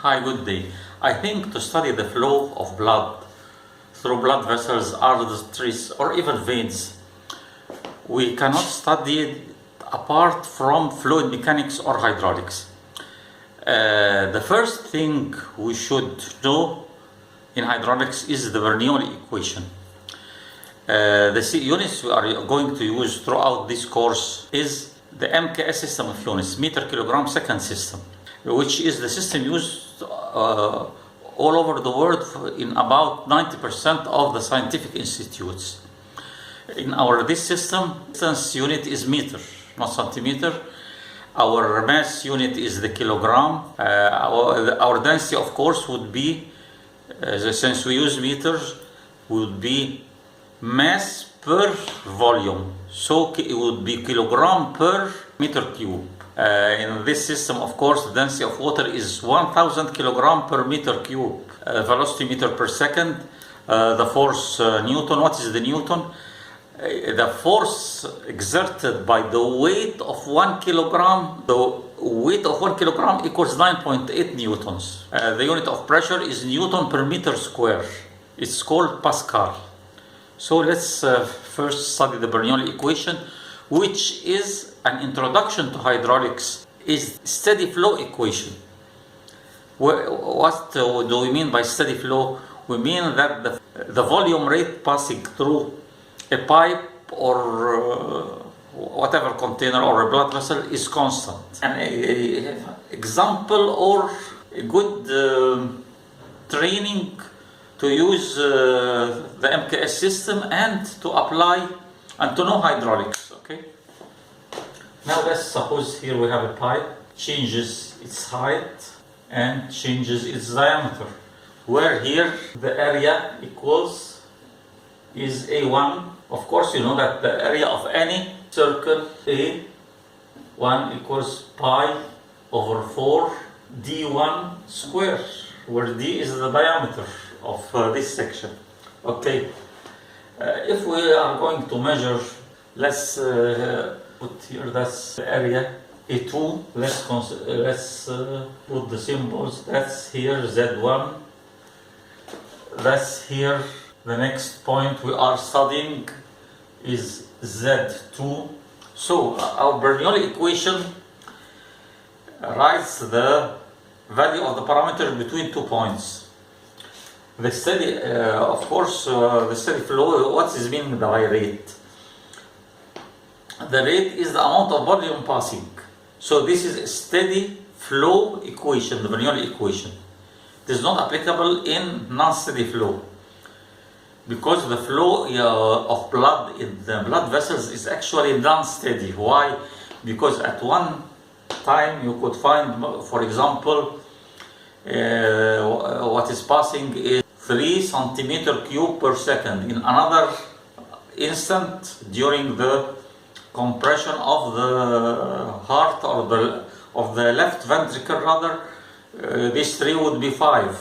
Hi, good day. I think to study the flow of blood through blood vessels, arteries, or even veins, we cannot study it apart from fluid mechanics or hydraulics. The first thing we should know in hydraulics is the Bernoulli equation. The units we are going to use throughout this course is the MKS system of units, meter kilogram second system, which is the system used all over the world in about 90% of the scientific institutes. In this system, distance unit is meter, not centimeter. Our mass unit is the kilogram. Our density, of course, would be, since we use meters, would be mass per volume. So it would be kilogram per meter cube. In this system, of course, the density of water is 1000 kilogram per meter cube. Velocity meter per second. The force Newton. What is the Newton? The force exerted by the weight of 1 kilogram. The weight of 1 kilogram equals 9.8 newtons. The unit of pressure is Newton per meter square. It's called Pascal. So let's first study the Bernoulli equation, which is an introduction to hydraulics, is steady flow equation. What do we mean by steady flow? We mean that the volume rate passing through a pipe or whatever container or a blood vessel is constant. An example or a good training to use the MKS system and to apply and to know hydraulics. Okay. Now let's suppose here we have a pipe, changes its height and changes its diameter, where here the area is A1. Of course, you know that the area of any circle A1 equals pi over 4 D1 square, where D is the diameter of this section. Okay. If we are going to measure, let's put here, that's the area A2. Let's put the symbols. That's here Z1. That's here. The next point we are studying is Z2. So our Bernoulli equation writes the value of the parameter between 2 points. The steady, of course, the steady flow, what is meaning by rate? The rate is the amount of volume passing. So this is a steady flow equation, the Bernoulli equation. It is not applicable in non-steady flow, because the flow of blood in the blood vessels is actually non-steady. Why? Because at one time you could find, for example, what is passing is 3 centimeter cube per second. In another instant, during the compression of the heart or of the left ventricle rather, this 3 would be 5.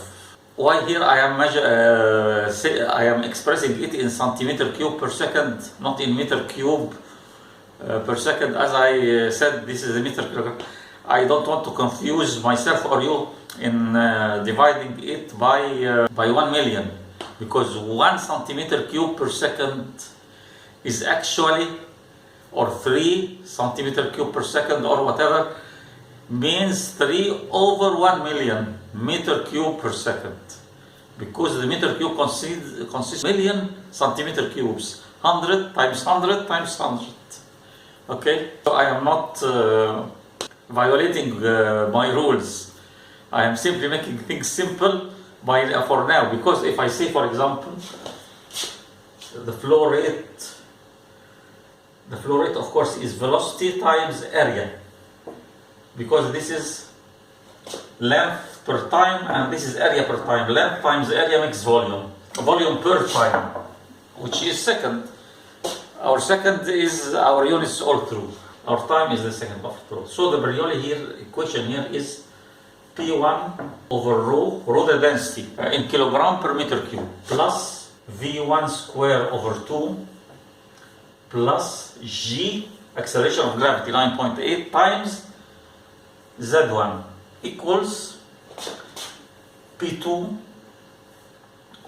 Why here I am expressing it in centimeter cube per second, not in meter cube per second? As I said, this is a meter kilogram. I don't want to confuse myself or you in dividing it by 1 million, because 1 centimeter cube per second is actually, or 3 centimeter cube per second or whatever, means 3 over 1 million meter cube per second, because the meter cube consists million centimeter cubes, 100 times 100 times 100. Okay, so I am not violating my rules. I am simply making things simple for now, because if I say, for example, the flow rate of course is velocity times area, because this is length per time and this is area per time. Length times area makes volume per time, which is second. Our second is our units all through. Our time is the second of through. So the Bernoulli equation here is P1 over rho the density in kilogram per meter cube, plus V1 square over 2 plus G, acceleration of gravity 9.8 times Z1 equals P2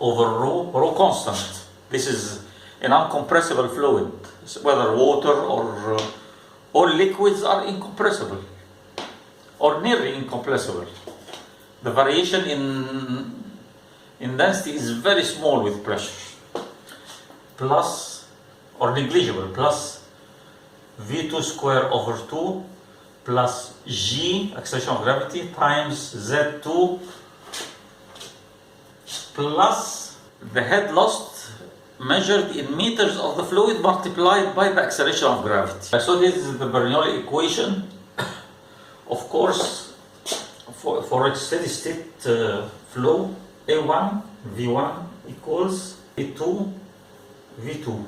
over rho constant. This is an uncompressible fluid, whether water or all liquids are incompressible or nearly incompressible. The variation in density is very small with pressure, plus or negligible, plus V2 square over 2 plus G, acceleration of gravity, times Z2 plus the head lost measured in meters of the fluid multiplied by the acceleration of gravity. So this is the Bernoulli equation. Of course, for a steady state flow, A1 V1 equals A2 V2.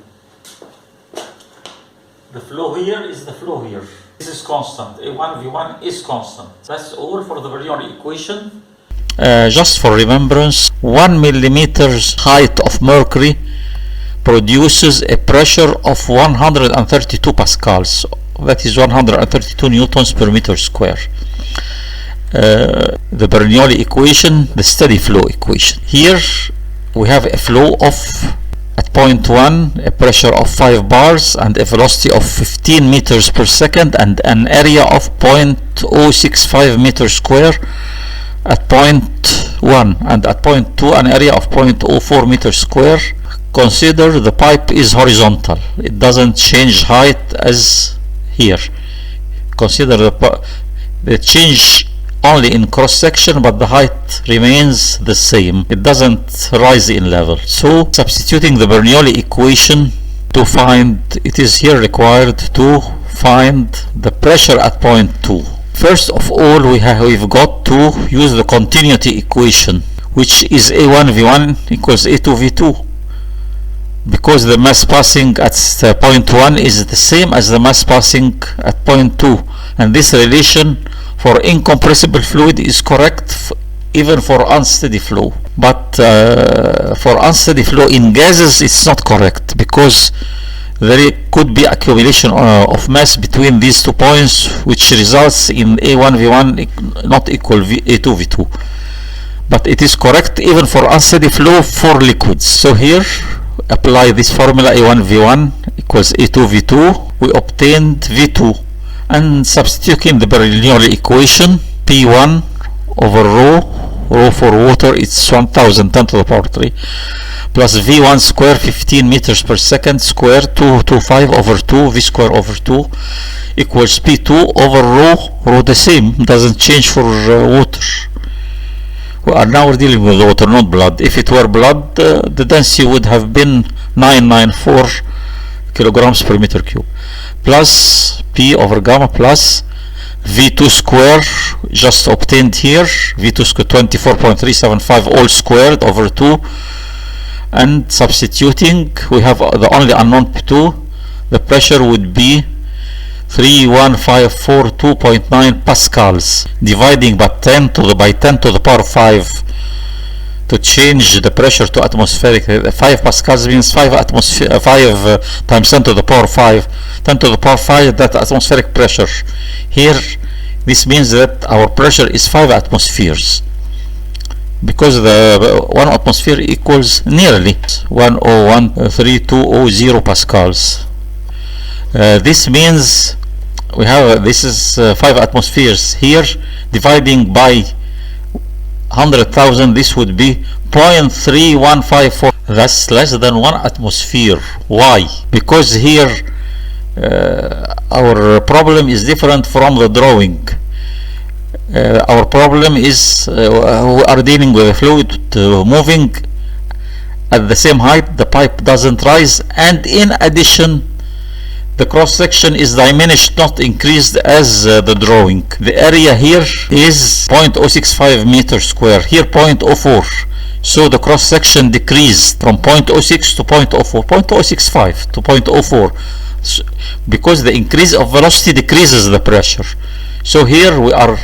The flow here is the flow here. This is constant. A1 V1 is constant. That's all for the Bernoulli equation. Just for remembrance, 1 millimeters height of mercury produces a pressure of 132 pascals. That is 132 newtons per meter square. The Bernoulli equation, the steady flow equation. Here we have a flow of, at point 1, a pressure of 5 bars and a velocity of 15 meters per second and an area of 0.065 meters square at point 1, and at point 2 an area of 0.04 meters square. Consider the pipe is horizontal. It doesn't change height as here. Consider the change only in cross section, but the height remains the same. It doesn't rise in level. So substituting the Bernoulli equation to find, it is here required to find the pressure at point 2. First of all, we've got to use the continuity equation, which is A1 V1 equals A2 V2, because the mass passing at point 1 is the same as the mass passing at point 2, and this relation for incompressible fluid is correct even for unsteady flow, but for unsteady flow in gases it's not correct, because there could be accumulation of mass between these 2 points, which results in A1 V1 not equal A2 V2. But it is correct even for unsteady flow for liquids. So here apply this formula, A1 V1 equals A2 V2. We obtained V2, and substituting the Bernoulli equation, P1 over rho for water it's 1010 to the power 3, plus V1 square 15 meters per second square 225 over 2 V square over 2 equals P2 over rho the same, doesn't change for water. We are now dealing with water, not blood. If it were blood, the density would have been 994 kilograms per meter cube, plus P over gamma plus V2 square just obtained here, V2 square 24.375 all squared over 2, and substituting we have the only unknown P2. The pressure would be 31542.9 pascals, dividing by 10 to the power 5 to change the pressure to atmospheric. 5 pascals means 5 times 10 to the power 5, 10 to the power 5, that atmospheric pressure. Here this means that our pressure is 5 atmospheres, because the 1 atmosphere equals nearly 1013200 pascals. This means we have, this is 5 atmospheres here, dividing by 100,000, this would be 0.3154. That's less than 1 atmosphere. Why? Because here our problem is different from the drawing. Our problem is we are dealing with a fluid moving at the same height, the pipe doesn't rise, and in addition the cross section is diminished, not increased as the drawing. The area here is 0.065 meters square, here 0.04. So the cross section decreased from 0.06 to 0.04, 0.065 to 0.04, because the increase of velocity decreases the pressure. So here we are,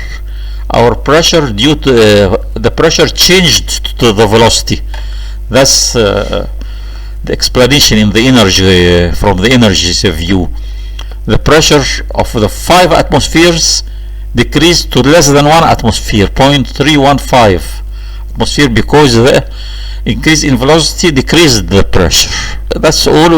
our pressure due to the pressure changed to the velocity. That's the explanation in the energy, from the energy view. The pressure of the 5 atmospheres decreased to less than 1 atmosphere, 0.315. atmosphere because the increase in velocity decreased the pressure. That's all.